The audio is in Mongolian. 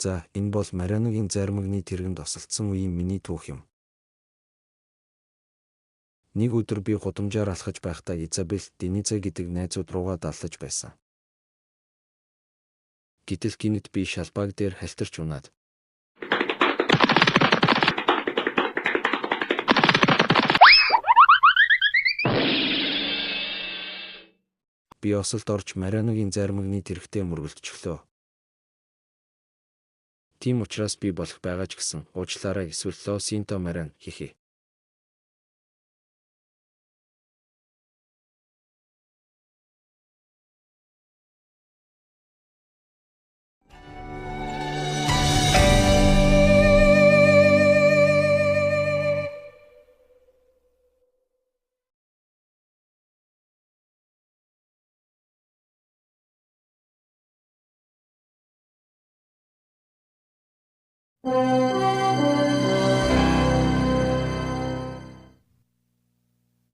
За, энэ бол Марианогийн заримагны тэргэнд осолдсон үеийн миний түүх юм. Нэг өдөр би гудамжаар алхаж байхдаа Изабель, Дениза гэдэг найзууд руугаа даллаж байсан. Гэтэл гинэт би шалбааг дээр халтарч унаад. Би осолд орж Марианогийн заримагны тэрэгтээ мөргөлдчихлөө. Тийм учраас би болох байгаа ч гэсэн уучлаарай эсвэл Ло Синто Мариан хихи.